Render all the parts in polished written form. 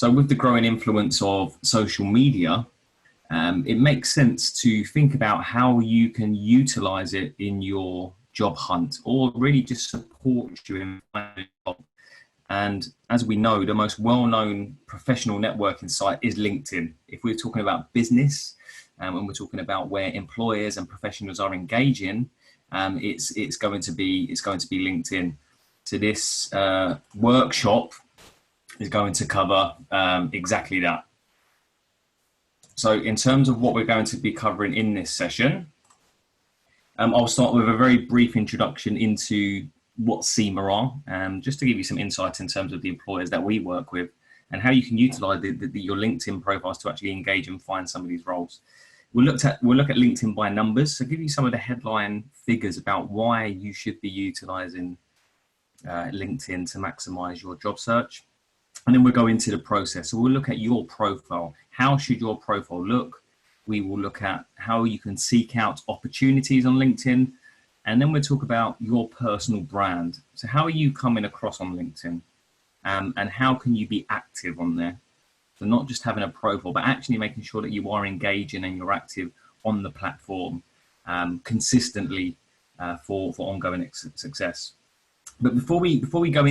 So with the growing influence of social media, it makes sense to think about how you can utilize it in your job hunt or really just support you in finding a job. And as we know, the most well-known professional networking site is LinkedIn. If we're talking about business, and we're talking about where employers and professionals are engaging, it's going to be LinkedIn. So this workshop is going to cover exactly that. So in terms of what we're going to be covering in this session, I'll start with a very brief introduction into what CIMA are, just to give you some insight in terms of the employers that we work with and how you can utilize your LinkedIn profiles to actually engage and find some of these roles. We'll look at LinkedIn by numbers, so give you some of the headline figures about why you should be utilizing LinkedIn to maximize your job search. And then we'll go into the process. So we'll look at your profile. How should your profile look? We will look at how you can seek out opportunities on LinkedIn. And then we'll talk about your personal brand. So how are you coming across on LinkedIn? And how can you be active on there? So not just having a profile, but actually making sure that you are engaging and you're active on the platform consistently for ongoing success. But before we go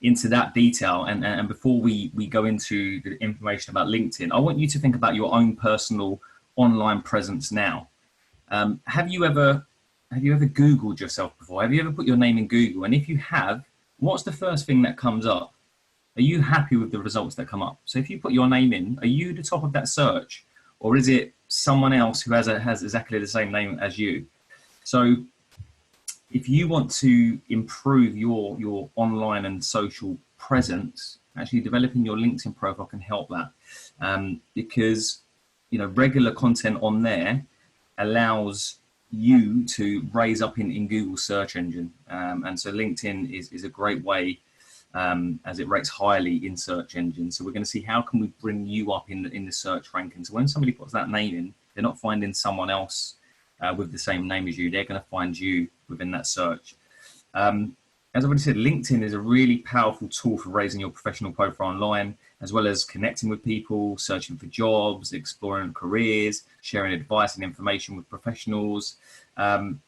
into that detail and before we go into the information about LinkedIn, I want you to think about your own personal online presence now. Have you ever Googled yourself before? Have you ever put your name in Google? And if you have, what's the first thing that comes up? Are you happy with the results that come up? So if you put your name in, are you the top of that search, or is it someone else who has exactly the same name as you? So if you want to improve your online and social presence, actually developing your LinkedIn profile can help that, because regular content on there allows you to raise up in Google search engine, and so LinkedIn is a great way, as it rates highly in search engines. So we're going to see how can we bring you up in the search ranking. So when somebody puts that name in, they're not finding someone else with the same name as you. They're going to find you within that search. As I've already said, LinkedIn is a really powerful tool for raising your professional profile online, as well as connecting with people, searching for jobs, exploring careers, sharing advice and information with professionals. And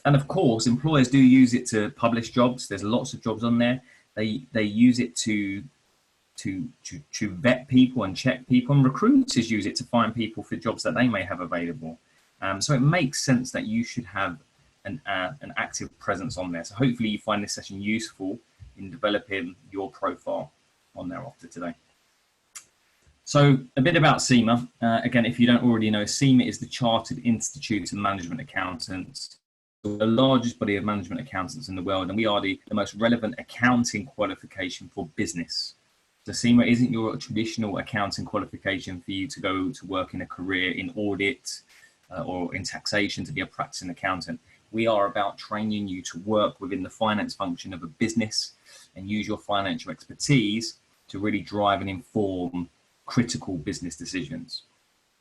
of course, employers do use it to publish jobs. There's lots of jobs on there. They use it to vet people and check people, and recruiters use it to find people for jobs that they may have available. So it makes sense that you should have an active presence on there. So hopefully you find this session useful in developing your profile on there after today. So a bit about CIMA. Again, if you don't already know, CIMA is the Chartered Institute of Management Accountants, the largest body of management accountants in the world, and we are the most relevant accounting qualification for business. So CIMA isn't your traditional accounting qualification for you to go to work in a career in audit or in taxation to be a practicing accountant. We are about training you to work within the finance function of a business and use your financial expertise to really drive and inform critical business decisions.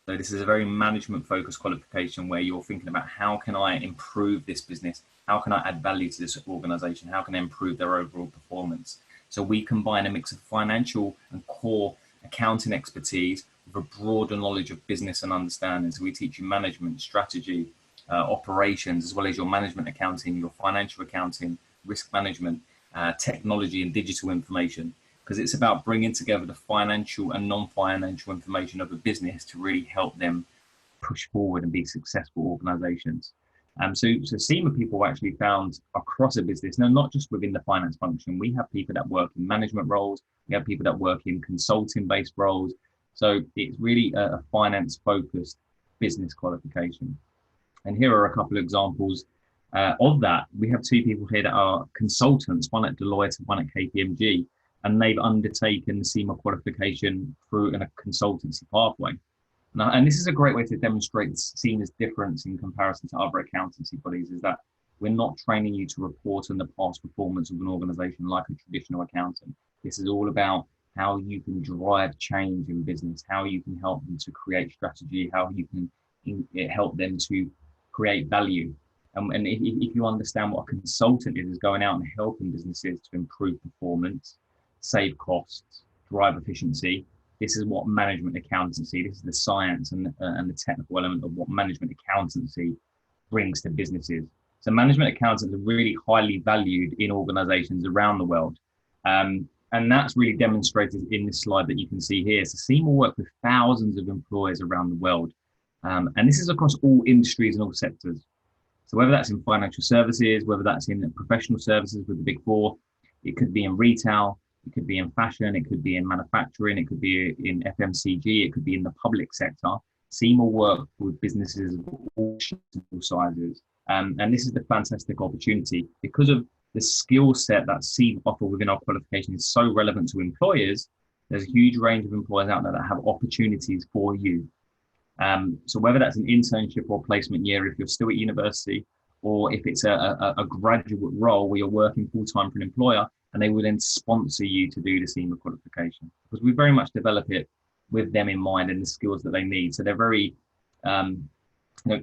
So this is a very management focused qualification where you're thinking about how can I improve this business? How can I add value to this organization? How can I improve their overall performance? So we combine a mix of financial and core accounting expertise with a broader knowledge of business and understanding. So we teach you management, strategy, operations, as well as your management accounting, your financial accounting, risk management, technology and digital information, because it's about bringing together the financial and non-financial information of a business to really help them push forward and be successful organizations. So CIMA people are actually found across a business, now not just within the finance function. We have people that work in management roles, we have people that work in consulting-based roles. So it's really a finance-focused business qualification. And here are a couple of examples of that. We have two people here that are consultants, one at Deloitte and one at KPMG, and they've undertaken the CIMA qualification through a consultancy pathway. And this is a great way to demonstrate CIMA's difference in comparison to other accountancy bodies, is that we're not training you to report on the past performance of an organization like a traditional accountant. This is all about how you can drive change in business, how you can help them to create strategy, how you can help them to create value. And if you understand what a consultant is going out and helping businesses to improve performance, save costs, drive efficiency. This is what management accountancy, this is the science and the technical element of what management accountancy brings to businesses. So management accountants are really highly valued in organizations around the world. And that's really demonstrated in this slide that you can see here. So SEMA work with thousands of employers around the world. And this is across all industries and all sectors. So whether that's in financial services, whether that's in professional services with the Big Four, it could be in retail, it could be in fashion, it could be in manufacturing, it could be in FMCG, it could be in the public sector. SEMA work with businesses of all sizes. And this is the fantastic opportunity because of the skill set that SEMA offer within our qualification is so relevant to employers. There's a huge range of employers out there that have opportunities for you. So whether that's an internship or placement year, if you're still at university, or if it's a graduate role where you're working full-time for an employer and they will then sponsor you to do the SEMA qualification, because we very much develop it with them in mind and the skills that they need. So they're very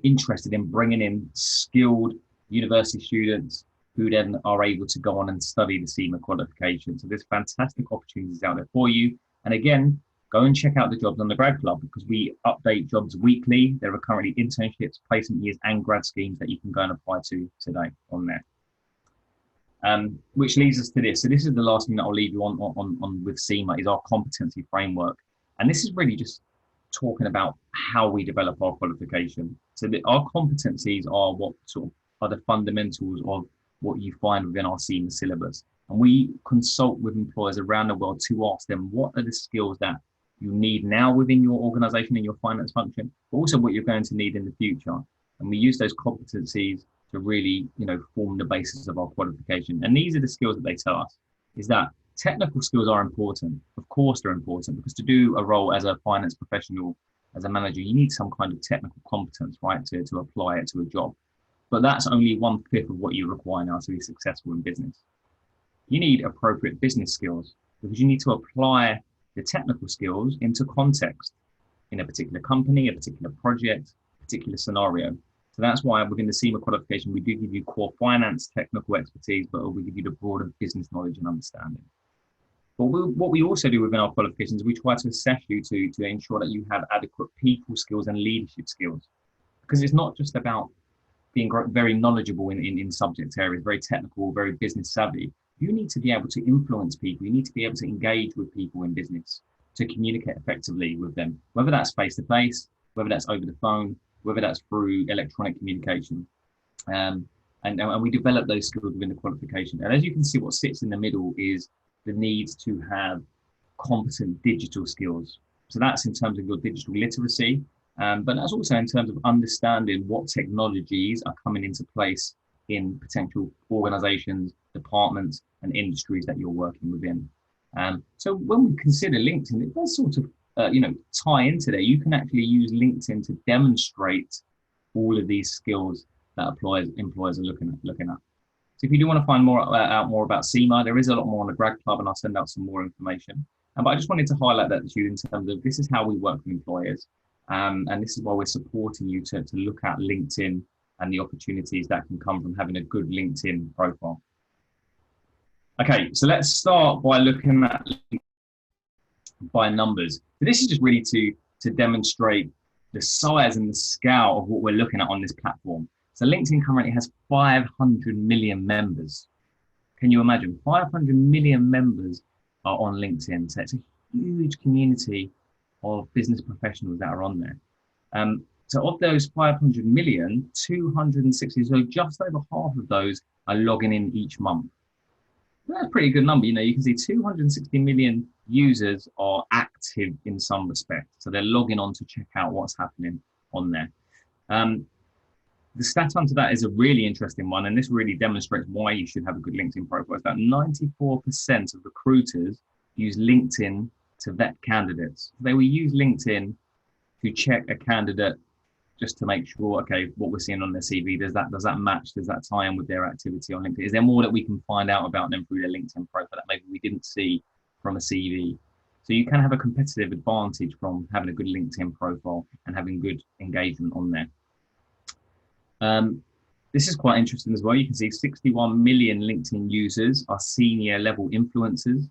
interested in bringing in skilled university students who then are able to go on and study the SEMA qualification. So there's fantastic opportunities out there for you. And again, go and check out the jobs on the Grad Club because we update jobs weekly. There are currently internships, placement years, and grad schemes that you can go and apply to today on there. Which leads us to this. So this is the last thing that I'll leave you on with SEMA is our competency framework. And this is really just talking about how we develop our qualification. So our competencies are what sort of are the fundamentals of what you find within our SEMA syllabus. And we consult with employers around the world to ask them what are the skills that you need now within your organization and your finance function, but also what you're going to need in the future. And we use those competencies to really, form the basis of our qualification. And these are the skills that they tell us is that technical skills are important. Of course, they're important because to do a role as a finance professional, as a manager, you need some kind of technical competence, right, to apply it to a job. But that's only 1/5 of what you require now to be successful in business. You need appropriate business skills because you need to apply the technical skills into context in a particular company, a particular project, a particular scenario. So that's why within the SEMA qualification, we do give you core finance, technical expertise, but we give you the broader business knowledge and understanding. But what we also do within our qualifications, we try to assess you to ensure that you have adequate people skills and leadership skills. Because it's not just about being very knowledgeable in subject areas, very technical, very business savvy. You need to be able to influence people. You need to be able to engage with people in business, to communicate effectively with them, whether that's face-to-face, whether that's over the phone, whether that's through electronic communication. And we develop those skills within the qualification. And as you can see, what sits in the middle is the need to have competent digital skills. So that's in terms of your digital literacy, but that's also in terms of understanding what technologies are coming into place in potential organizations, departments, and industries that you're working within. So when we consider LinkedIn, it does sort of tie into there. You can actually use LinkedIn to demonstrate all of these skills that employers are looking at. So if you do want to find out more about SEMA, there is a lot more on the Grad Club, and I'll send out some more information. But I just wanted to highlight that to you in terms of this is how we work with employers, and this is why we're supporting you to look at LinkedIn and the opportunities that can come from having a good LinkedIn profile. Okay, so let's start by looking at by numbers. So this is just really to demonstrate the size and the scale of what we're looking at on this platform. So LinkedIn currently has 500 million members. Can you imagine? 500 million members are on LinkedIn. So it's a huge community of business professionals that are on there. So of those 500 million, 260, so just over half of those are logging in each month. That's a pretty good number. You can see 260 million users are active in some respect. So they're logging on to check out what's happening on there. The stat onto that is a really interesting one, and this really demonstrates why you should have a good LinkedIn profile. It's that 94% of recruiters use LinkedIn to vet candidates. They will use LinkedIn to check a candidate just to make sure, okay, what we're seeing on their CV, does that match? Does that tie in with their activity on LinkedIn? Is there more that we can find out about them through their LinkedIn profile that maybe we didn't see from a CV? So you can have a competitive advantage from having a good LinkedIn profile and having good engagement on there. This is quite interesting as well. You can see 61 million LinkedIn users are senior level influencers.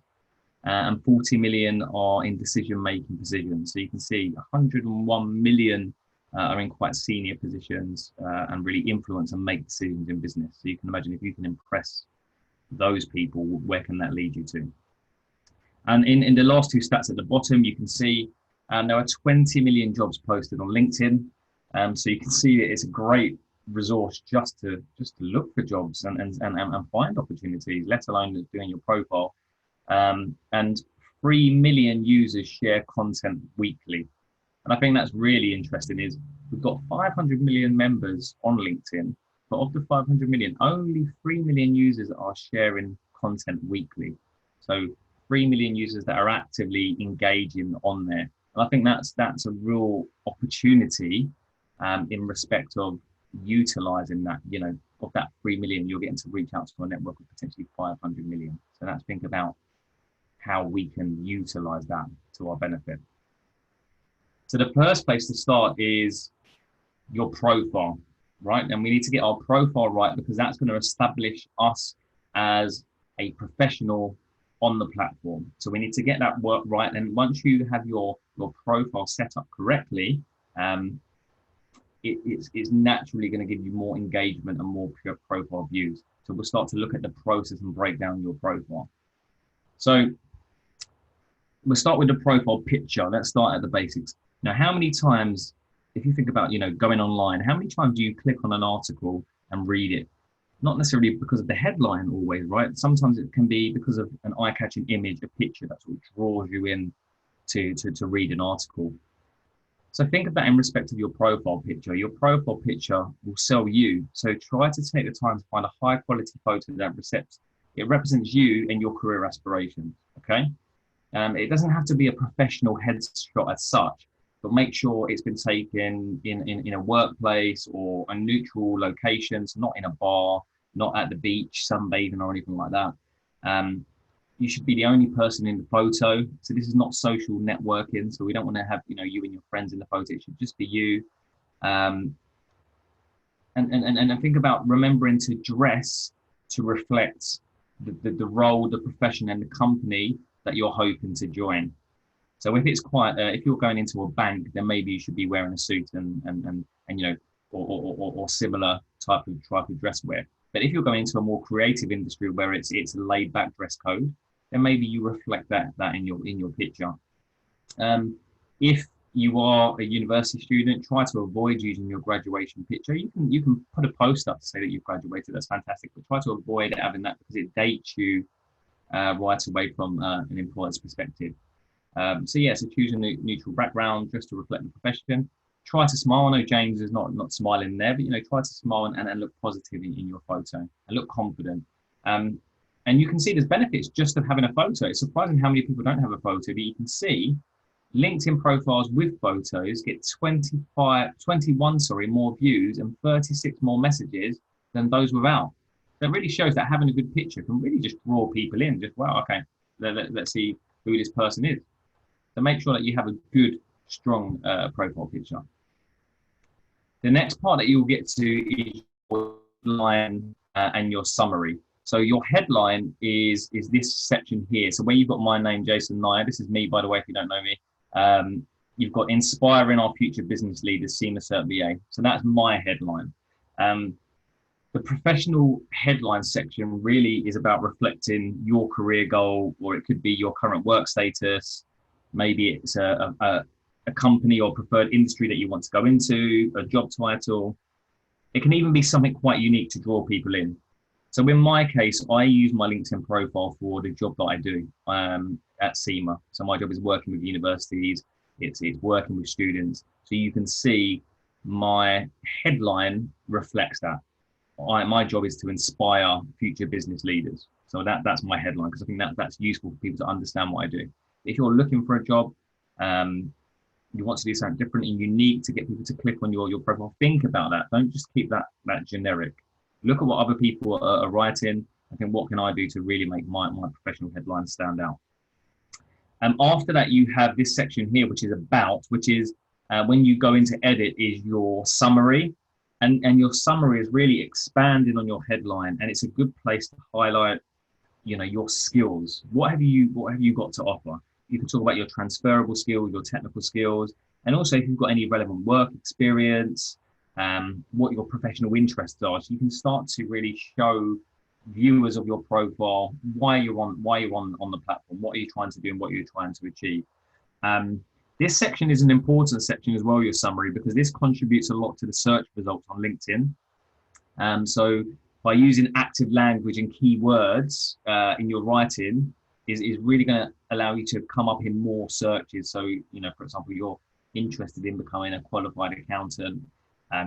and 40 million are in decision-making positions. So you can see 101 million are in quite senior positions and really influence and make decisions in business. So you can imagine if you can impress those people, where can that lead you to? And in the last two stats at the bottom, you can see there are 20 million jobs posted on LinkedIn. So you can see that it's a great resource just to look for jobs and find opportunities, let alone doing your profile. And 3 million users share content weekly. And I think that's really interesting is we've got 500 million members on LinkedIn, but of the 500 million, only 3 million users are sharing content weekly. So 3 million users that are actively engaging on there. And I think that's a real opportunity in respect of utilizing that, of that 3 million, you're getting to reach out to a network of potentially 500 million. So let's think about how we can utilize that to our benefit. So the first place to start is your profile, right? And we need to get our profile right because that's going to establish us as a professional on the platform. So we need to get that work right. And once you have your profile set up correctly, it's naturally going to give you more engagement and more pure profile views. So we'll start to look at the process and break down your profile. So we'll start with the profile picture. Let's start at the basics. Now, how many times, if you think about, going online, how many times do you click on an article and read it? Not necessarily because of the headline always, right? Sometimes it can be because of an eye-catching image, a picture that's what draws you in to read an article. So think of that in respect of your profile picture. Your profile picture will sell you. So try to take the time to find a high quality photo that represents you and your career aspirations, okay? It doesn't have to be a professional headshot as such, but make sure it's been taken in a workplace or a neutral location, so not in a bar, not at the beach, sunbathing or anything like that. You should be the only person in the photo. So this is not social networking. So we don't want to have, you and your friends in the photo. It should just be you. And think about remembering to dress to reflect the role, the profession and the company that you're hoping to join. So if it's quite, if you're going into a bank, then maybe you should be wearing a suit and or similar type of dress wear. But if you're going into a more creative industry where it's a laid back dress code, then maybe you reflect that in your picture. If you are a university student, try to avoid using your graduation picture. You can put a post up to say that you've graduated. That's fantastic, but try to avoid having that because it dates you right away from an employer's perspective. So choose a neutral background just to reflect the profession. Try to smile. I know James is not smiling there, but try to smile and look positive in your photo and look confident. And you can see there's benefits just of having a photo. It's surprising how many people don't have a photo, but you can see LinkedIn profiles with photos get 21 more views and 36 more messages than those without. That really shows that having a good picture can really just draw people in. Just, wow, okay, let's see who this person is. So make sure that you have a good, strong profile picture. The next part that you'll get to is your line and your summary. So your headline is this section here. So where you've got my name, Jason Nair, this is me, by the way, if you don't know me. You've got inspiring our future business leaders, SEMA Cert BA. So that's my headline. The professional headline section really is about reflecting your career goal, or it could be your current work status. Maybe it's a company or preferred industry that you want to go into, a job title. It can even be something quite unique to draw people in. So in my case, I use my LinkedIn profile for the job that I do at SEMA. So my job is working with universities, it's working with students. So you can see my headline reflects that. My job is to inspire future business leaders. So that's my headline, because I think that's useful for people to understand what I do. If you're looking for a job, you want to do something different and unique to get people to click on your profile, think about that. Don't just keep that generic. Look at what other people are writing. I think, what can I do to really make my professional headline stand out? After that, you have this section here, which is about, which is when you go into edit, is your summary. And your summary is really expanding on your headline. And it's a good place to highlight your skills. What have you got to offer? You can talk about your transferable skills, your technical skills, and also if you've got any relevant work experience, what your professional interests are. So you can start to really show viewers of your profile why you're on the platform, what are you trying to do, and what you're trying to achieve. Um, this section is an important section as well, your summary, because this contributes a lot to the search results on LinkedIn. So by using active language and keywords in your writing is really going to allow you to come up in more searches. So, for example, you're interested in becoming a qualified accountant,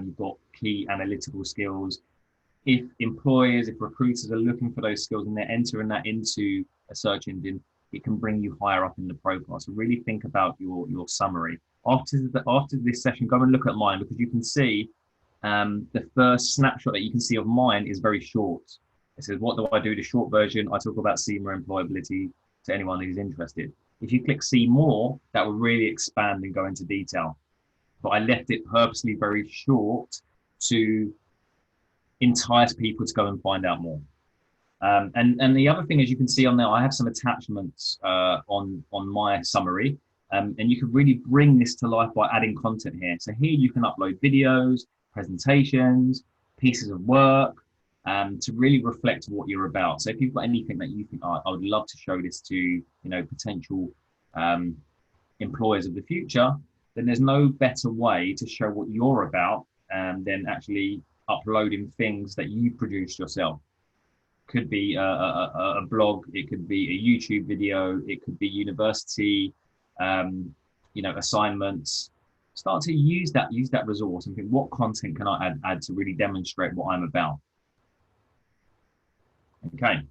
you've got key analytical skills. If recruiters are looking for those skills and they're entering that into a search engine, it can bring you higher up in the profile. So really think about your summary. After this session, go and look at mine, because you can see the first snapshot that you can see of mine is very short. It says, what do I do? The short version, I talk about SEMA employability to anyone who's interested. If you click see more, that will really expand and go into detail. But I left it purposely very short to entice people to go and find out more. And the other thing, as you can see on there, I have some attachments on my summary. And you can really bring this to life by adding content here. So here you can upload videos, presentations, pieces of work, to really reflect what you're about. So if you've got anything that you think, I would love to show this to, potential employers of the future, then there's no better way to show what you're about than actually uploading things that you produced yourself. Could be a blog, it could be a YouTube video, it could be university, assignments. Start to use that resource and think, what content can I add to really demonstrate what I'm about? Okay.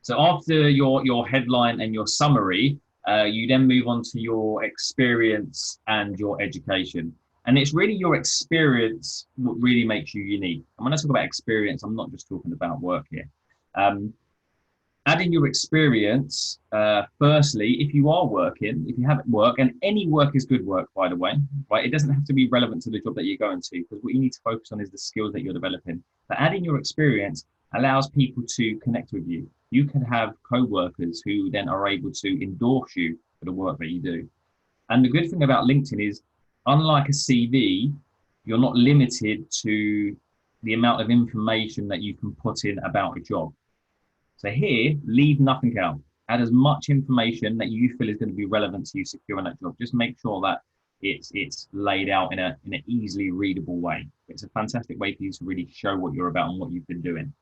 So after your headline and your summary, you then move on to your experience and your education. And it's really your experience what really makes you unique. And when I talk about experience, I'm not just talking about work here. Adding your experience, firstly, if you are working, if you have work, and any work is good work, by the way, right? It doesn't have to be relevant to the job that you're going to, because what you need to focus on is the skills that you're developing. But adding your experience allows people to connect with you. You can have co-workers who then are able to endorse you for the work that you do. And the good thing about LinkedIn is, unlike a CV, you're not limited to the amount of information that you can put in about a job. So here, leave nothing out. Add as much information that you feel is going to be relevant to you securing that job. Just make sure that it's laid out in an easily readable way. It's a fantastic way for you to really show what you're about and what you've been doing.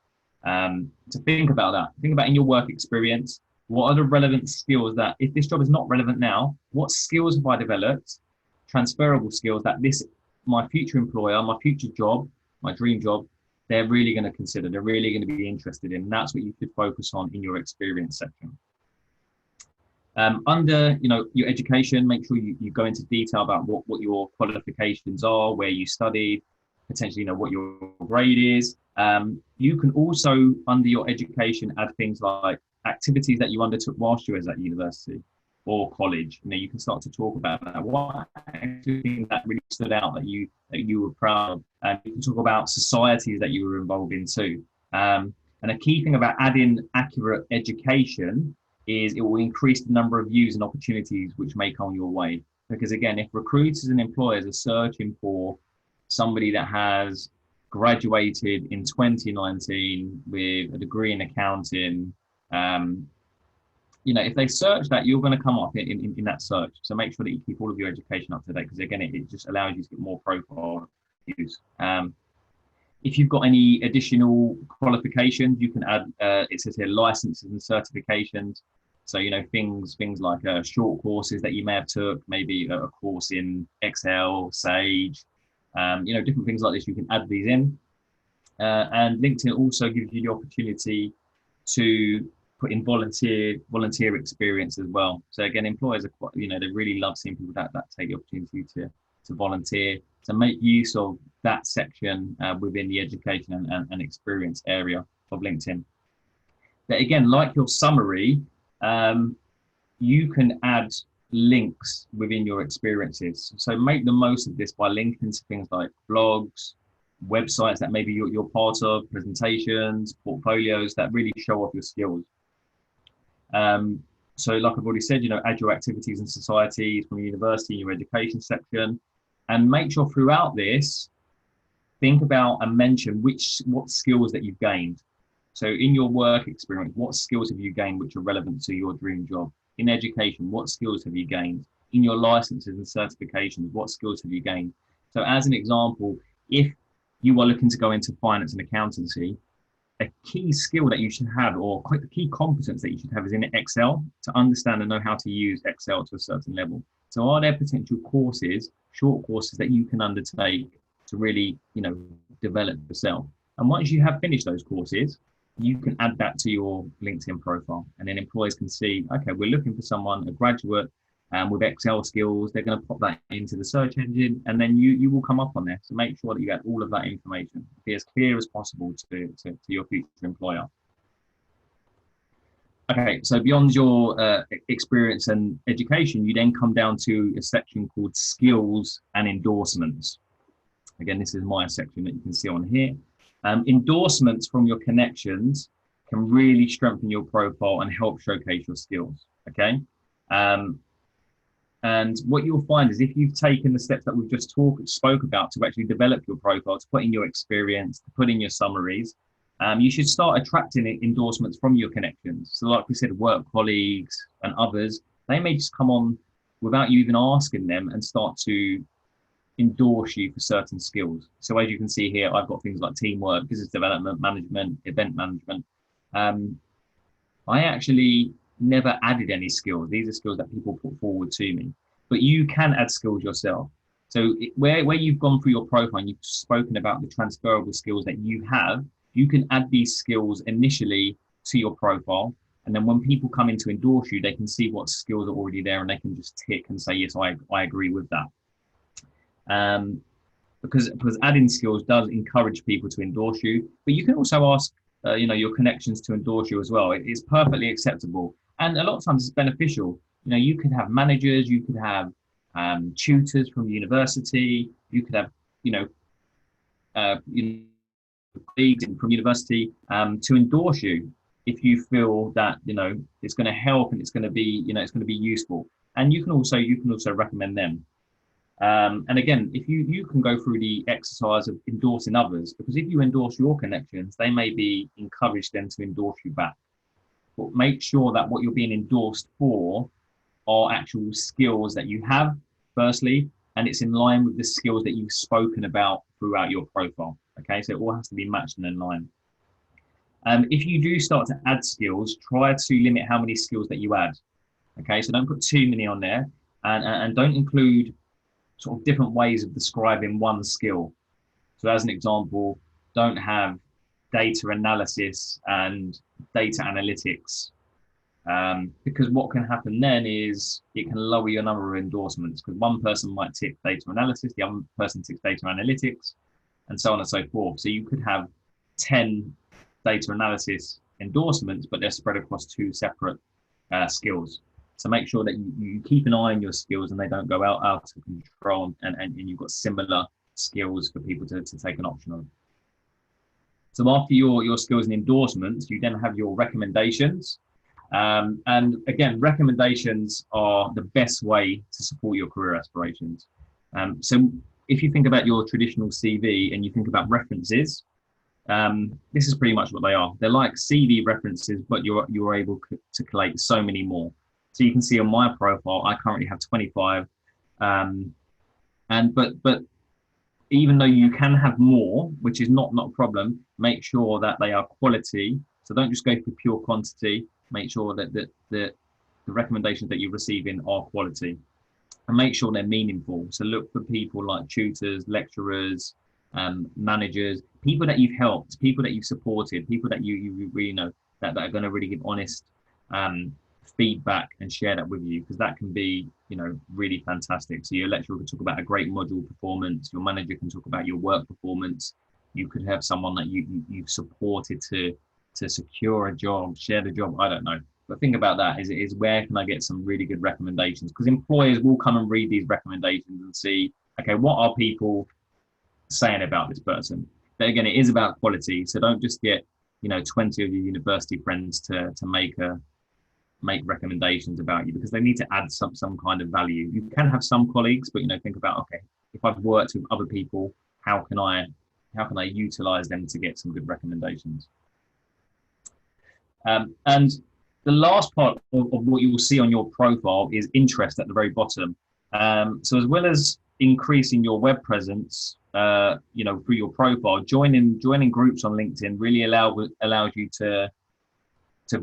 To think about that. Think about in your work experience, what are the relevant skills that, if this job is not relevant now, what skills have I developed, transferable skills that my future employer, my future job, my dream job, they're really going to consider, they're really going to be interested in. And that's what you should focus on in your experience section. Under your education, make sure you go into detail about what your qualifications are, where you studied, potentially what your grade is. You can also, under your education, add things like activities that you undertook whilst you was at university or college. You can start to talk about that. What activity that really stood out that you were proud of? And you can talk about societies that you were involved in too. And a key thing about adding accurate education is it will increase the number of views and opportunities which may come your way. Because again, if recruiters and employers are searching for somebody that has graduated in 2019 with a degree in accounting, if they search that, you're going to come up in that search. So make sure that you keep all of your education up to date, because again, it just allows you to get more profile views. If you've got any additional qualifications, you can add, it says here, licenses and certifications. So, things like short courses that you may have took, maybe a course in Excel, Sage, different things like this, you can add these in. And LinkedIn also gives you the opportunity to put in volunteer experience as well. So again, employers are quite, they really love seeing people that take the opportunity to volunteer. So make use of that section within the education and experience area of LinkedIn. But again, like your summary, you can add links within your experiences. So make the most of this by linking to things like blogs, websites that maybe you're part of, presentations, portfolios that really show off your skills. So like I've already said, add your activities and societies from university in your education section, and make sure throughout this, think about and mention what skills that you've gained. So in your work experience, what skills have you gained which are relevant to your dream job? In education, what skills have you gained? In your licenses and certifications, what skills have you gained? So as an example, if you are looking to go into finance and accountancy, a key skill that you should have, or a key competence that you should have, is in Excel, to understand and know how to use Excel to a certain level. So are there potential courses, short courses that you can undertake to really, develop yourself? And once you have finished those courses, you can add that to your LinkedIn profile. And then employers can see, okay, we're looking for someone, a graduate, with Excel skills. They're going to pop that into the search engine, and then you will come up on there. So make sure that you get all of that information. Be as clear as possible to your future employer. Okay, so beyond your experience and education, you then come down to a section called skills and endorsements. Again, this is my section that you can see on here. Endorsements from your connections can really strengthen your profile and help showcase your skills. Okay. And what you'll find is, if you've taken the steps that we've just spoke about to actually develop your profile, to put in your experience, to put in your summaries, you should start attracting endorsements from your connections. So like we said, work colleagues and others, they may just come on without you even asking them and start to endorse you for certain skills. So as you can see here, I've got things like teamwork, business development, management, event management. I actually never added any skills. These are skills that people put forward to me, but you can add skills yourself. So where you've gone through your profile and you've spoken about the transferable skills that you have, you can add these skills initially to your profile. And then when people come in to endorse you, they can see what skills are already there, and they can just tick and say, yes, I agree with that. Because adding skills does encourage people to endorse you, but you can also ask your connections to endorse you as well. It's perfectly acceptable, and a lot of times it's beneficial. You could have managers, you could have tutors from university, you could have colleagues from university to endorse you if you feel that it's going to help and it's going to be it's going to be useful. And you can also recommend them. And again, if you can go through the exercise of endorsing others, because if you endorse your connections, they may be encouraged then to endorse you back. But make sure that what you're being endorsed for are actual skills that you have, firstly, and it's in line with the skills that you've spoken about throughout your profile. Okay, so it all has to be matched and in line. If you do start to add skills, try to limit how many skills that you add. Okay, so don't put too many on there, and don't include sort of different ways of describing one skill. So as an example, don't have data analysis and data analytics, because what can happen then is it can lower your number of endorsements, because one person might tick data analysis, the other person ticks data analytics, and so on and so forth. So you could have 10 data analysis endorsements, but they're spread across 2 separate skills. So make sure that you keep an eye on your skills and they don't go out of control, and you've got similar skills for people to take an option on. So after your skills and endorsements, you then have your recommendations. And again, recommendations are the best way to support your career aspirations. So if you think about your traditional CV and you think about references, this is pretty much what they are. They're like CV references, but you're able to collate so many more. So you can see on my profile, I currently have 25. But even though you can have more, which is not a problem, make sure that they are quality. So don't just go for pure quantity. Make sure that the recommendations that you're receiving are quality, and make sure they're meaningful. So look for people like tutors, lecturers, managers, people that you've helped, people that you've supported, people that you really know that are going to really give honest feedback and share that with you, because that can be really fantastic. So your lecturer can talk about a great module performance, your manager can talk about your work performance, you could have someone that you've supported to secure a job, share the job, I don't know. But think about that, is where can I get some really good recommendations? Because employers will come and read these recommendations and see, okay, what are people saying about this person? But again, it is about quality. So don't just get 20 of your university friends to make make recommendations about you because they need to add some kind of value. You can have some colleagues, but think about, okay, if I've worked with other people, how can I utilize them to get some good recommendations? And the last part of what you will see on your profile is interest at the very bottom. So as well as increasing your web presence, through your profile, joining groups on LinkedIn really allows you to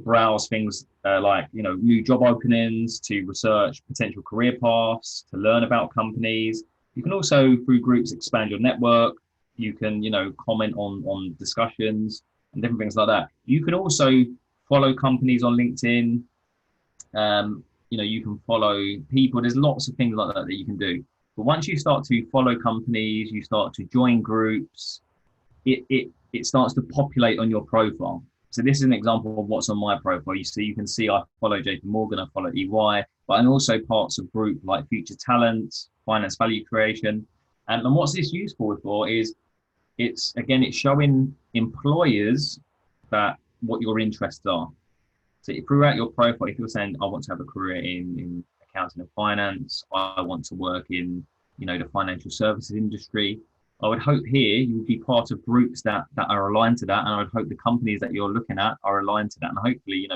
browse things like new job openings, to research potential career paths, to learn about companies. You can also, through groups, expand your network. You can comment on discussions and different things like that. You can also follow companies on LinkedIn. You can follow people. There's lots of things like that you can do. But once you start to follow companies, you start to join groups, it starts to populate on your profile. So this is an example of what's on my profile. You can see I follow JP Morgan, I follow EY, but I'm also parts of group like Future Talent, Finance Value Creation. And what's this useful for is it's showing employers that what your interests are. So throughout your profile, if you're saying, I want to have a career in accounting and finance, I want to work in, the financial services industry, I would hope here you would be part of groups that are aligned to that. And I would hope the companies that you're looking at are aligned to that. And hopefully,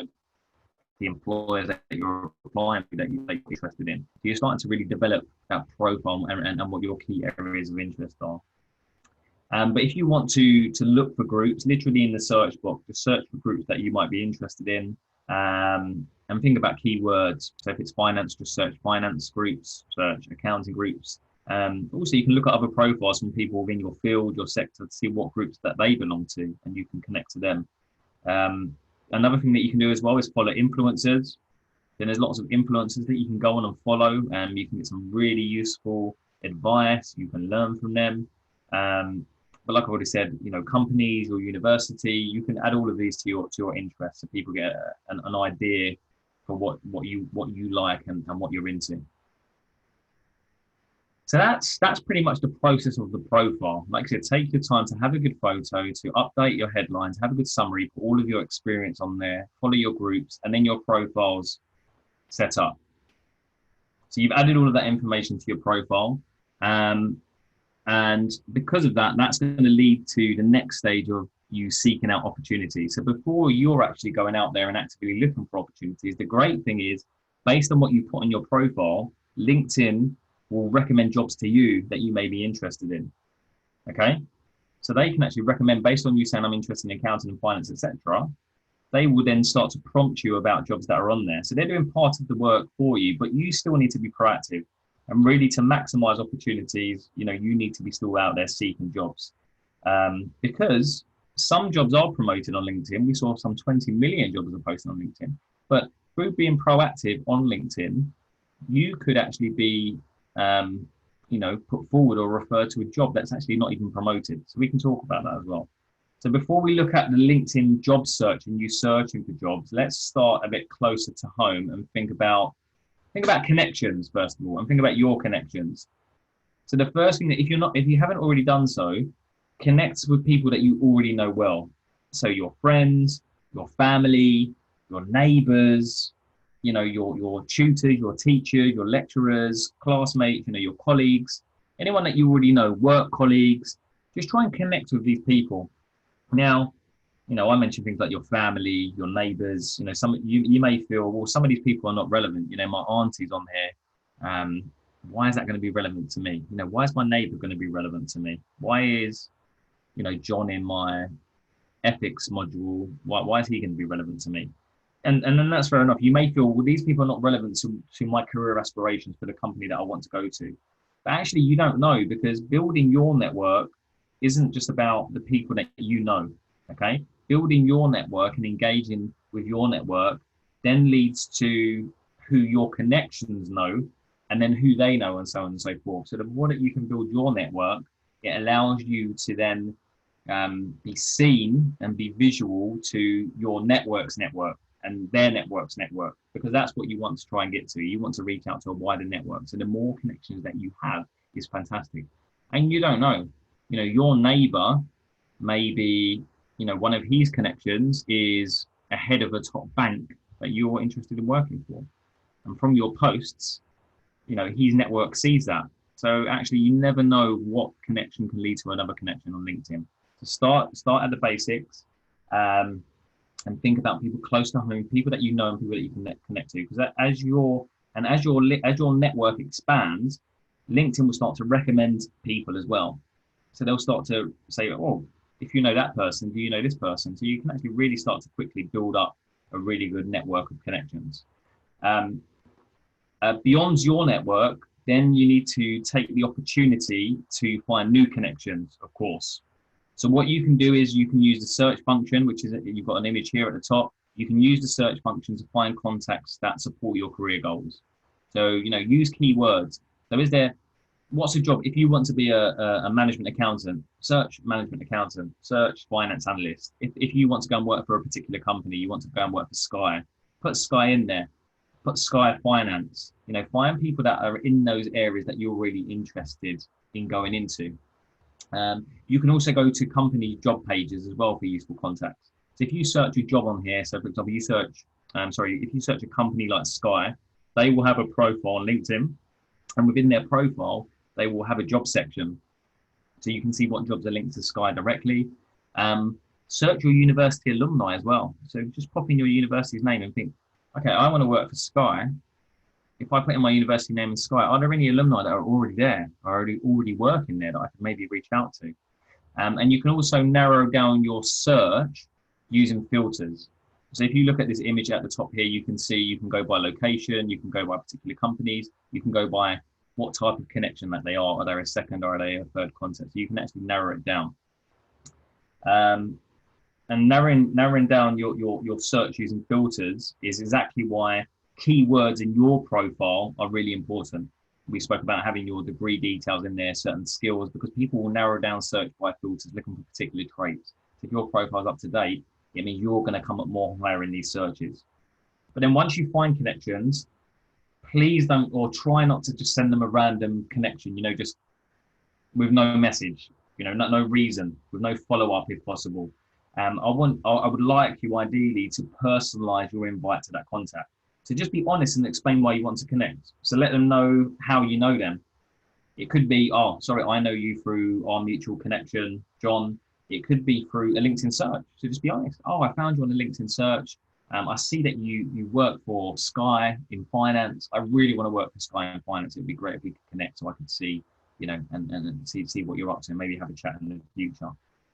the employers that you're applying to that you're interested in. So you're starting to really develop that profile and what your key areas of interest are. But if you want to look for groups, literally in the search box, just search for groups that you might be interested in, and think about keywords. So if it's finance, just search finance groups, search accounting groups. Also, you can look at other profiles from people within your field, your sector, to see what groups that they belong to, and you can connect to them. Another thing that you can do as well is follow influencers. Then there's lots of influencers that you can go on and follow, and you can get some really useful advice. You can learn from them. But like I've already said, companies or university, you can add all of these to your interests, so people get an idea for what you like and what you're into. So that's pretty much the process of the profile. Like I said, take your time to have a good photo, to update your headlines, have a good summary, put all of your experience on there, follow your groups, and then your profile's set up. So you've added all of that information to your profile. And because of that, that's going to lead to the next stage of you seeking out opportunities. So before you're actually going out there and actively looking for opportunities, the great thing is, based on what you put on your profile, LinkedIn will recommend jobs to you that you may be interested in. Okay, so they can actually recommend, based on you saying I'm interested in accounting and finance, etc. They will then start to prompt you about jobs that are on there. So they're doing part of the work for you, but you still need to be proactive. And really, to maximize opportunities, you need to be still out there seeking jobs, because some jobs are promoted on LinkedIn. We saw some 20 million jobs are posted on LinkedIn, but through being proactive on LinkedIn, you could actually be put forward or referred to a job that's actually not even promoted. So we can talk about that as well. So before we look at the LinkedIn job search and you searching for jobs, let's start a bit closer to home and think about connections first of all, and think about your connections. So the first thing that if you haven't already done so, connect with people that you already know well. So your friends, your family, your neighbors, your tutors, your teachers, your lecturers, classmates, your colleagues, anyone that you already know, work colleagues. Just try and connect with these people. Now, I mentioned things like your family, your neighbors. You may feel, well, some of these people are not relevant. My auntie's on here. Why is that going to be relevant to me? Why is my neighbor going to be relevant to me? Why is, John in my ethics module? Why is he going to be relevant to me? And then that's fair enough. You may feel, well, these people are not relevant to my career aspirations for the company that I want to go to. But actually, you don't know, because building your network isn't just about the people that you know. Okay, building your network and engaging with your network then leads to who your connections know, and then who they know, and so on and so forth. So the more that you can build your network, it allows you to then be seen and be visual to your network's network and their network's network, because that's what you want to try and get to. You want to reach out to a wider network. So the more connections that you have is fantastic. And you don't know, your neighbor may be, one of his connections is a head of a top bank that you're interested in working for. And from your posts, his network sees that. So actually, you never know what connection can lead to another connection on LinkedIn. So start at the basics, and think about people close to home, people that you know and people that you can connect to. Because as your network expands, LinkedIn will start to recommend people as well. So they'll start to say, oh, if you know that person, do you know this person? So you can actually really start to quickly build up a really good network of connections. Beyond your network, then you need to take the opportunity to find new connections, of course. So what you can do is you can use the search function, which is, you've got an image here at the top. You can use the search function to find contacts that support your career goals. So, use keywords. So what's a job? If you want to be a management accountant, search management accountant, search finance analyst. If you want to go and work for a particular company, you want to go and work for Sky, put Sky in there. Put Sky Finance, find people that are in those areas that you're really interested in going into. You can also go to company job pages as well for useful contacts. So if you search a job on here, so for example, if you search a company like Sky, they will have a profile on LinkedIn, and within their profile, they will have a job section. So you can see what jobs are linked to Sky directly. Search your university alumni as well. So just pop in your university's name and think, okay, I want to work for Sky. If I put in my university name in Sky, are there any alumni that are already there, are already working there that I can maybe reach out to? And you can also narrow down your search using filters. So if you look at this image at the top here, you can see you can go by location, you can go by particular companies, you can go by what type of connection that they are. Are they a second or are they a third contact? So you can actually narrow it down. And narrowing down your search using filters is exactly why keywords in your profile are really important. We spoke about having your degree details in there, certain skills, because people will narrow down search by filters looking for particular traits. So if your profile is up to date, it means you're going to come up more higher in these searches. But then once you find connections, please don't, or try not to just send them a random connection, just with no message, no reason, with no follow-up if possible. I would like you ideally to personalize your invite to that contact. So just be honest and explain why you want to connect. So let them know how you know them. It could be, oh, sorry, I know you through our mutual connection, John. It could be through a LinkedIn search. So just be honest. Oh, I found you on a LinkedIn search. I see that you work for Sky in finance. I really want to work for Sky in finance. It'd be great if we could connect so I could see, and see what you're up to and maybe have a chat in the future.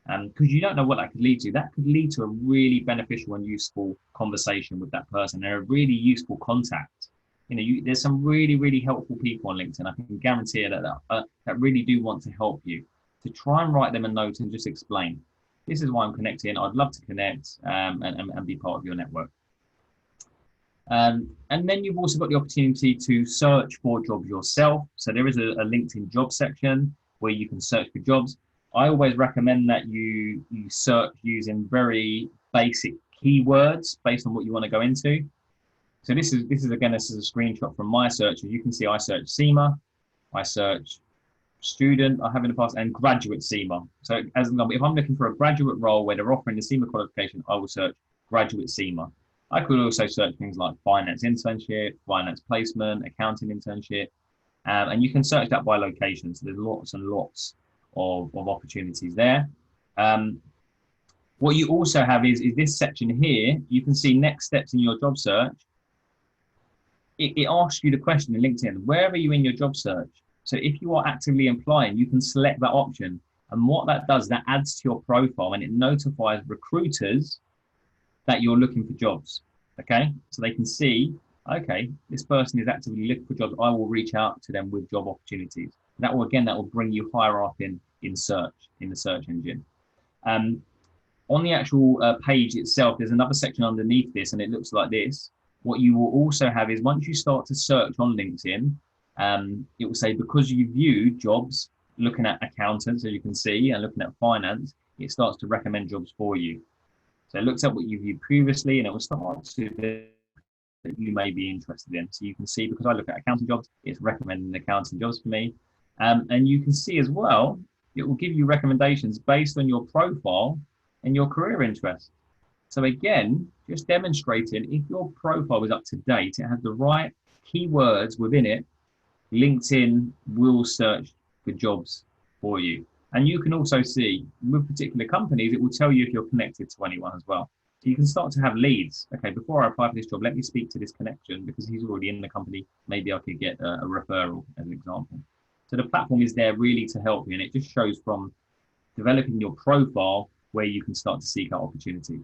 Because you don't know what that could lead to. That could lead to a really beneficial and useful conversation with that person. They're a really useful contact. There's some really, really helpful people on LinkedIn. I can guarantee that really do want to help you. To try and write them a note and just explain, this is why I'm connecting. I'd love to connect and be part of your network. And then you've also got the opportunity to search for jobs yourself. So there is a LinkedIn job section where you can search for jobs. I always recommend that you search using very basic keywords based on what you want to go into. So this is a screenshot from my search. As you can see, I search SEMA, I search student, I have in the past, and graduate SEMA. So as an example, if I'm looking for a graduate role where they're offering the SEMA qualification, I will search graduate SEMA. I could also search things like finance internship, finance placement, accounting internship, and you can search that by location. So there's lots and lots of opportunities there. What you also have is this section here. You can see next steps in your job search. It asks you the question in LinkedIn, where are you in your job search? So if you are actively applying, you can select that option. And what that does, that adds to your profile and it notifies recruiters that you're looking for jobs. Okay, so they can see, okay, this person is actively looking for jobs. I will reach out to them with job opportunities. That will bring you higher up in the search engine. On the actual page itself, there's another section underneath this, and it looks like this. What you will also have is once you start to search on LinkedIn, it will say because you viewed jobs looking at accountants, as you can see, and looking at finance, it starts to recommend jobs for you. So it looks at what you viewed previously, and it will start to that you may be interested in. So you can see, because I look at accounting jobs, it's recommending accounting jobs for me. And you can see as well, it will give you recommendations based on your profile and your career interests. So again, just demonstrating if your profile is up to date, it has the right keywords within it, LinkedIn will search for jobs for you. And you can also see with particular companies, it will tell you if you're connected to anyone as well. So you can start to have leads. Okay, before I apply for this job, let me speak to this connection because he's already in the company. Maybe I could get a referral as an example. So the platform is there really to help you. And it just shows from developing your profile where you can start to seek out opportunities.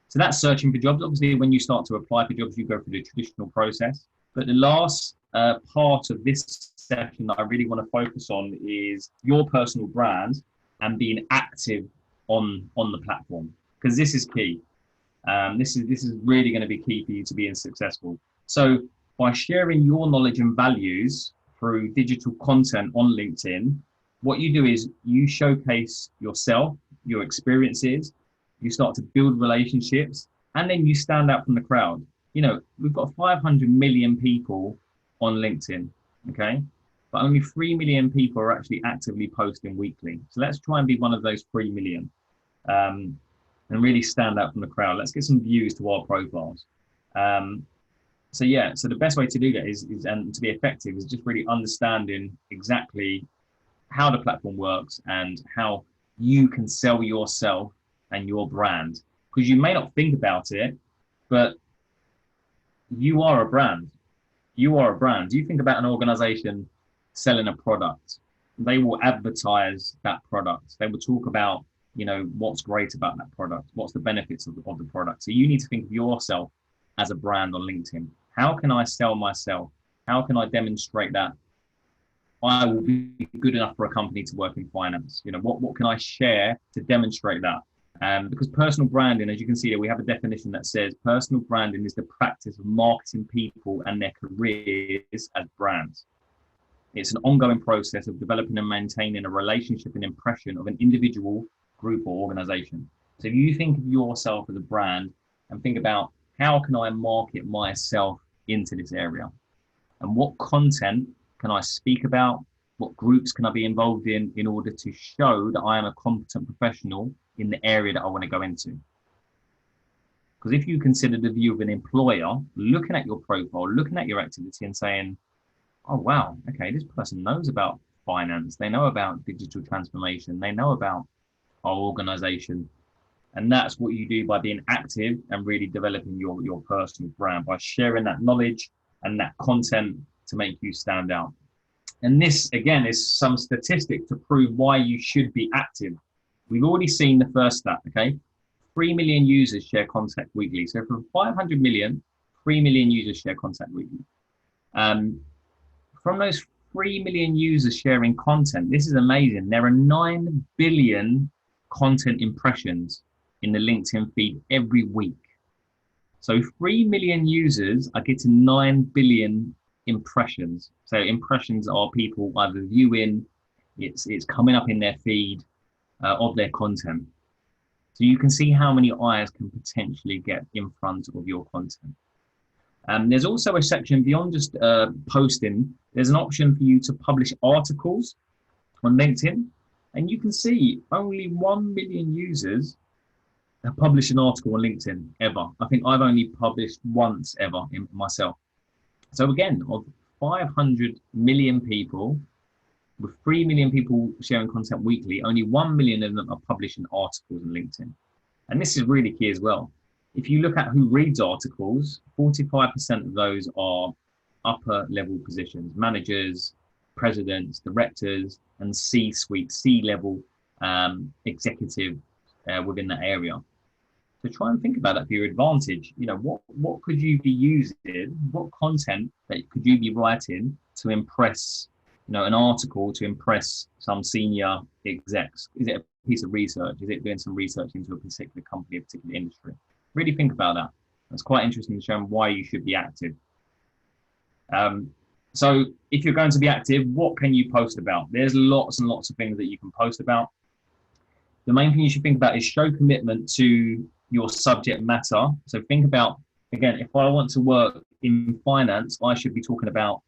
So that's searching for jobs. Obviously, when you start to apply for jobs, you go through the traditional process. But the last part of this session that I really want to focus on is your personal brand and being active on the platform, because this is key. This is really going to be key for you to being successful. So by sharing your knowledge and values through digital content on LinkedIn, what you do is you showcase yourself, your experiences, you start to build relationships, and then you stand out from the crowd. You know, we've got 500 million people on LinkedIn, okay? But only 3 million people are actually actively posting weekly. So let's try and be one of those 3 million and really stand out from the crowd. Let's get some views to our profiles. So the best way to do that is and to be effective is just really understanding exactly how the platform works and how you can sell yourself and your brand. Because you may not think about it, but you are a brand. You are a brand. You think about an organization selling a product. They will advertise that product. They will talk about, you know, what's great about that product, what's the benefits of the product. So you need to think of yourself as a brand on LinkedIn. How can I sell myself? How can I demonstrate that I will be good enough for a company to work in finance? You know, what can I share to demonstrate that? Because personal branding, as you can see there, we have a definition that says personal branding is the practice of marketing people and their careers as brands. It's an ongoing process of developing and maintaining a relationship and impression of an individual, group, or organization. So if you think of yourself as a brand and think about how can I market myself into this area and what content can I speak about, what groups can I be involved in order to show that I am a competent professional in the area that I want to go into. Because if you consider the view of an employer, looking at your profile, looking at your activity and saying, oh, wow, okay, this person knows about finance, they know about digital transformation, they know about our organization. And that's what you do by being active and really developing your personal brand, by sharing that knowledge and that content to make you stand out. And this, again, is some statistic to prove why you should be active. We've already seen the first stat, okay? 3 million users share content weekly. So from 500 million, 3 million users share content weekly. From those 3 million users sharing content, this is amazing. There are 9 billion content impressions in the LinkedIn feed every week. So 3 million users are getting 9 billion impressions. So impressions are people either viewing, it's coming up in their feed of their content. So you can see how many eyes can potentially get in front of your content. There's also a section beyond just posting. There's an option for you to publish articles on LinkedIn. And you can see only 1 million users have published an article on LinkedIn ever. I think I've only published once ever in myself. So again, of 500 million people, with 3 million people sharing content weekly, only 1 million of them are publishing articles on LinkedIn. And this is really key as well. If you look at who reads articles, 45% of those are upper level positions, managers, presidents, directors, and C-suite, C-level executive within that area. So try and think about that for your advantage. You know, what could you be using? What content that could you be writing to impress, you know, an article to impress some senior execs? Is it a piece of research? Is it doing some research into a particular company, a particular industry? Really think about that. It's quite interesting to show them why you should be active. So if you're going to be active, what can you post about? There's lots and lots of things that you can post about. The main thing you should think about is show commitment to your subject matter. So think about, again, if I want to work in finance, I should be talking about,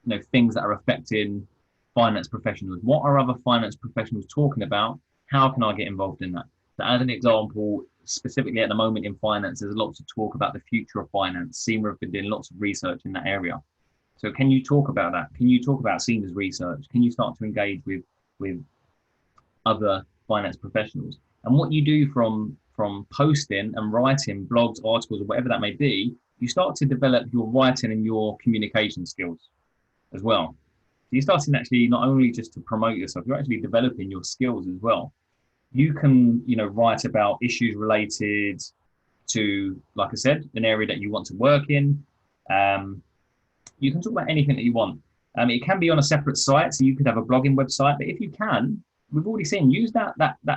you know, things that are affecting finance professionals. What are other finance professionals talking about? How can I get involved in that? So as an example, specifically at the moment in finance, there's lots of talk about the future of finance. SEMA have been doing lots of research in that area. So can you talk about that? Can you talk about SEMA's research? Can you start to engage with other finance professionals? And what you do from posting and writing blogs, articles, or whatever that may be, you start to develop your writing and your communication skills as well. You're starting actually not only just to promote yourself, you're actually developing your skills as well. You can, write about issues related to, like I said, an area that you want to work in. You can talk about anything that you want. It can be on a separate site, so you could have a blogging website. But if you can, we've already seen, use that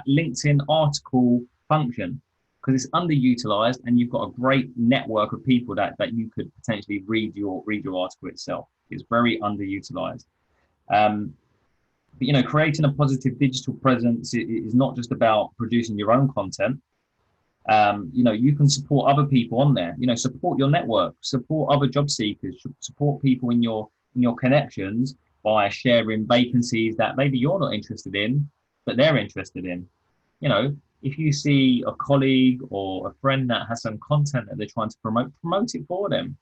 LinkedIn article function because it's underutilized, and you've got a great network of people that you could potentially read your article itself. It's very underutilized. But creating a positive digital presence is not just about producing your own content. You can support other people on there. Support your network, support other job seekers, support people in your connections by sharing vacancies that maybe you're not interested in, but they're interested in. If you see a colleague or a friend that has some content that they're trying to promote it for them.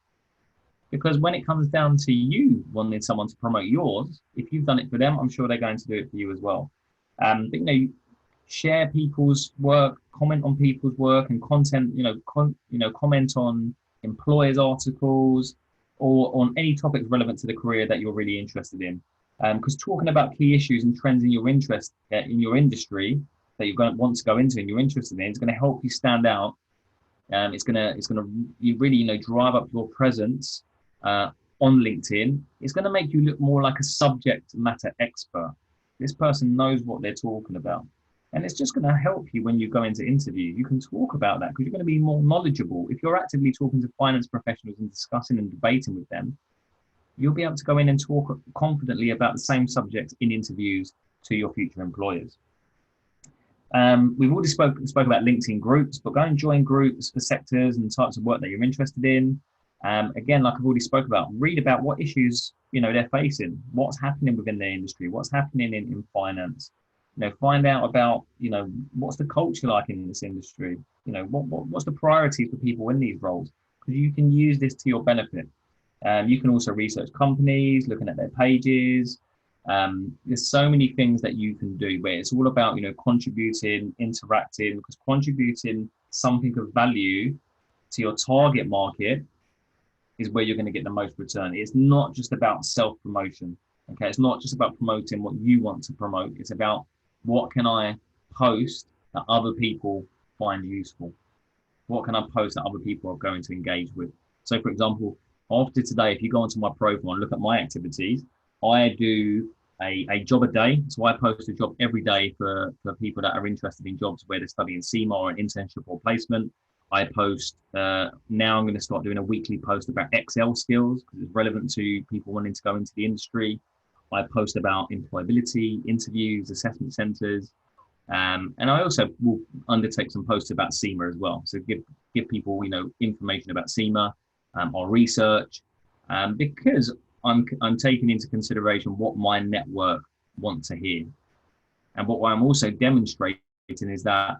Because when it comes down to you wanting someone to promote yours, if you've done it for them, I'm sure they're going to do it for you as well. But, share people's work, comment on people's work and content, comment on employers' articles or on any topics relevant to the career that you're really interested in. Because talking about key issues and trends in your interest, in your industry that you're going to want to go into and you're interested in, is going to help you stand out. It's going to you really, drive up your presence on LinkedIn. It's going to make you look more like a subject matter expert. This person knows what they're talking about. And it's just going to help you when you go into interview. You can talk about that because you're going to be more knowledgeable. If you're actively talking to finance professionals and discussing and debating with them, you'll be able to go in and talk confidently about the same subjects in interviews to your future employers. We've already spoke about LinkedIn groups, but go and join groups for sectors and types of work that you're interested in. Again, like I've already spoke about, read about what issues they're facing, what's happening within their industry, what's happening in finance. Find out about what's the culture like in this industry. What's the priorities for people in these roles, because you can use this to your benefit. You can also research companies, looking at their pages. There's so many things that you can do where it's all about contributing, interacting, because contributing something of value to your target market is where you're going to get the most return. It's not just about self-promotion. Okay, it's not just about promoting what you want to promote. It's about what can I post that other people find useful? What can I post that other people are going to engage with? So, for example, after today, if you go onto my profile and look at my activities, I do a job a day. So I post a job every day for people that are interested in jobs where they're studying SEMA or an internship or placement. I post, now I'm going to start doing a weekly post about Excel skills because it's relevant to people wanting to go into the industry. I post about employability, interviews, assessment centres, and I also will undertake some posts about SEMA as well. So give people information about SEMA, or research, because I'm taking into consideration what my network want to hear, and what I'm also demonstrating is that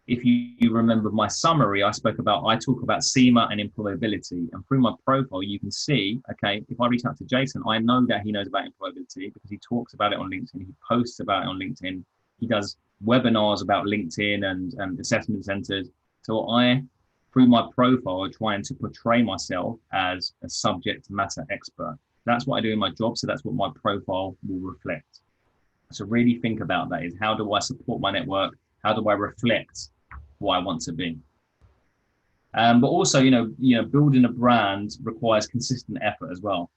if you remember my summary, I talk about SEMA and employability, and through my profile, you can see, okay, if I reach out to Jason, I know that he knows about employability because he talks about it on LinkedIn, he posts about it on LinkedIn, he does webinars about LinkedIn and assessment centers. So through my profile, I'm trying to portray myself as a subject matter expert. That's what I do in my job, so that's what my profile will reflect. So really think about that, is how do I support my network? How do I reflect what I want to be? But also, building a brand requires consistent effort as well.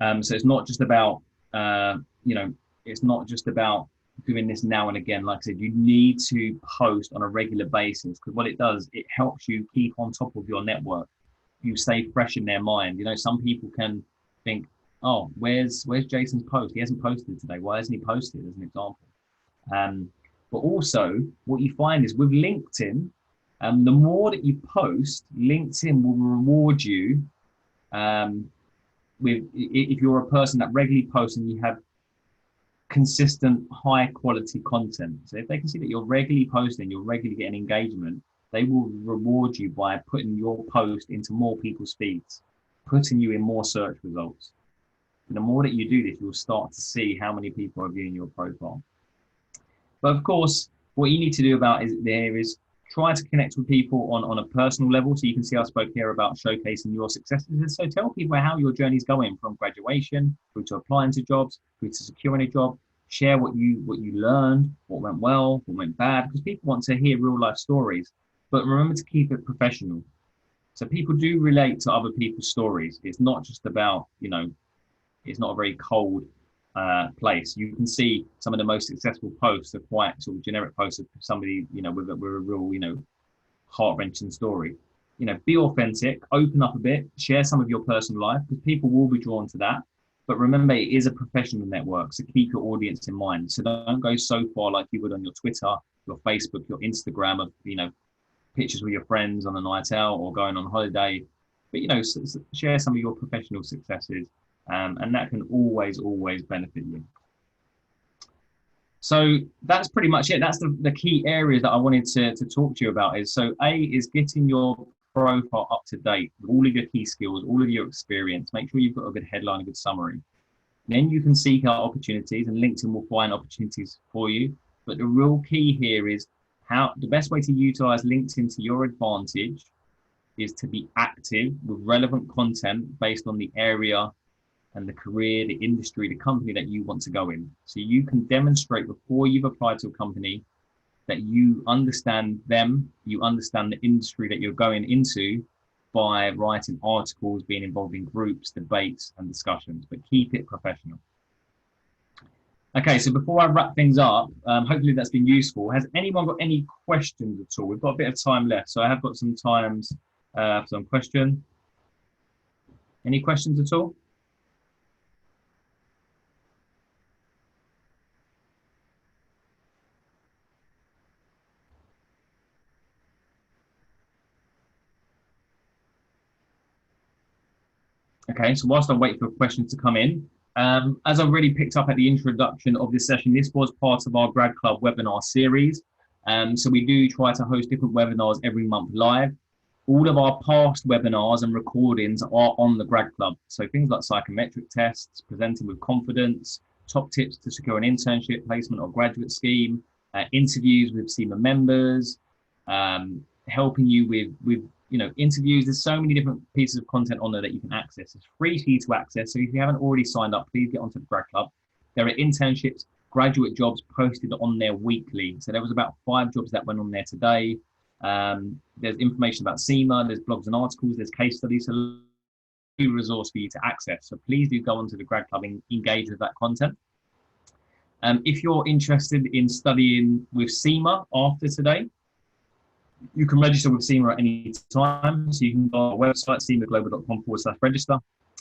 So it's not just about, it's not just about doing this now and again. Like I said, you need to post on a regular basis because what it does, it helps you keep on top of your network. You stay fresh in their mind. Some people can think, oh, where's Jason's post? He hasn't posted today. Why hasn't he posted, as an example? But also what you find is with LinkedIn, the more that you post, LinkedIn will reward you if you're a person that regularly posts and you have consistent, high quality content. So if they can see that you're regularly posting, you're regularly getting engagement, they will reward you by putting your post into more people's feeds, putting you in more search results. And the more that you do this, you'll start to see how many people are viewing your profile. But of course, what you need to do about is try to connect with people on a personal level. So you can see I spoke here about showcasing your successes. So tell people how your journey is going from graduation through to applying to jobs, through to securing a job. Share what you learned, what went well, what went bad, because people want to hear real life stories. But remember to keep it professional. So people do relate to other people's stories. It's not just about, it's not a very cold place. You can see some of the most successful posts are quite sort of generic posts of somebody, with a real, heart-wrenching story. Be authentic, open up a bit, share some of your personal life, because people will be drawn to that. But remember, it is a professional network, so keep your audience in mind. So don't go so far like you would on your Twitter, your Facebook, your Instagram of, pictures with your friends on a night out or going on holiday. But, share some of your professional successes. And that can always benefit you. So that's pretty much it. That's the key areas that I wanted to talk to you about. So A is getting your profile up to date with all of your key skills, all of your experience. Make sure you've got a good headline, a good summary. Then you can seek out opportunities, and LinkedIn will find opportunities for you. But the real key here is how the best way to utilize LinkedIn to your advantage is to be active with relevant content based on the area and the career, the industry, the company that you want to go in. So you can demonstrate before you've applied to a company that you understand them, you understand the industry that you're going into by writing articles, being involved in groups, debates, and discussions, but keep it professional. Okay, so before I wrap things up, hopefully that's been useful. Has anyone got any questions at all? We've got a bit of time left, so I have got some times for some questions. Any questions at all? Okay, so whilst I wait for questions to come in, as I already picked up at the introduction of this session, this was part of our Grad Club webinar series. So we do try to host different webinars every month live. All of our past webinars and recordings are on the Grad Club. So things like psychometric tests, presenting with confidence, top tips to secure an internship, placement or graduate scheme, interviews with SEMA members, helping you with interviews. There's so many different pieces of content on there that you can access. It's free for you to access. So if you haven't already signed up, please get onto the Grad Club. There are internships, graduate jobs posted on there weekly. So there was about 5 jobs that went on there today. There's information about SEMA, there's blogs and articles, there's case studies, so a resource for you to access. So please do go onto the Grad Club and engage with that content. If you're interested in studying with SEMA after today, you can register with SEMA at any time. So you can go on our website, semaglobal.com/register,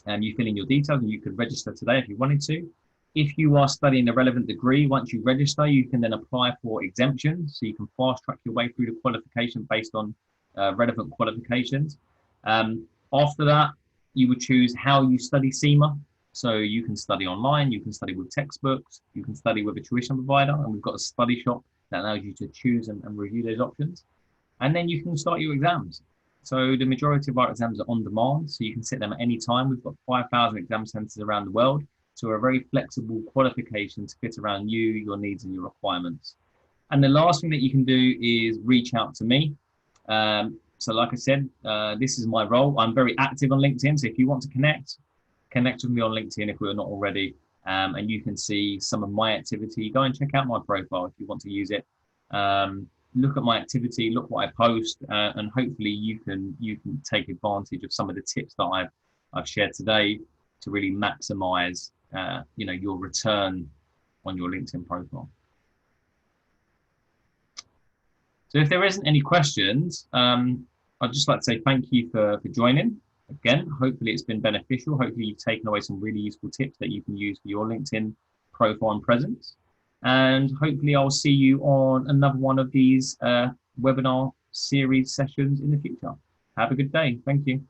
and you fill in your details and you could register today if you wanted to. If you are studying a relevant degree, once you register, you can then apply for exemptions. So you can fast track your way through the qualification based on relevant qualifications. After that, you would choose how you study SEMA. So you can study online, you can study with textbooks, you can study with a tuition provider, and we've got a study shop that allows you to choose and review those options. And then you can start your exams. So the majority of our exams are on demand, so you can sit them at any time. We've got 5,000 exam centers around the world. So a very flexible qualification to fit around you, your needs and your requirements. And the last thing that you can do is reach out to me. So like I said, this is my role. I'm very active on LinkedIn. So if you want to connect with me on LinkedIn if we're not already, and you can see some of my activity. Go and check out my profile if you want to use it. Look at my activity, look what I post, and hopefully you can take advantage of some of the tips that I've shared today to really maximize your return on your LinkedIn profile. So if there isn't any questions, I'd just like to say thank you for joining. Again, hopefully it's been beneficial. Hopefully you've taken away some really useful tips that you can use for your LinkedIn profile and presence. And hopefully I'll see you on another one of these webinar series sessions in the future. Have a good day. Thank you.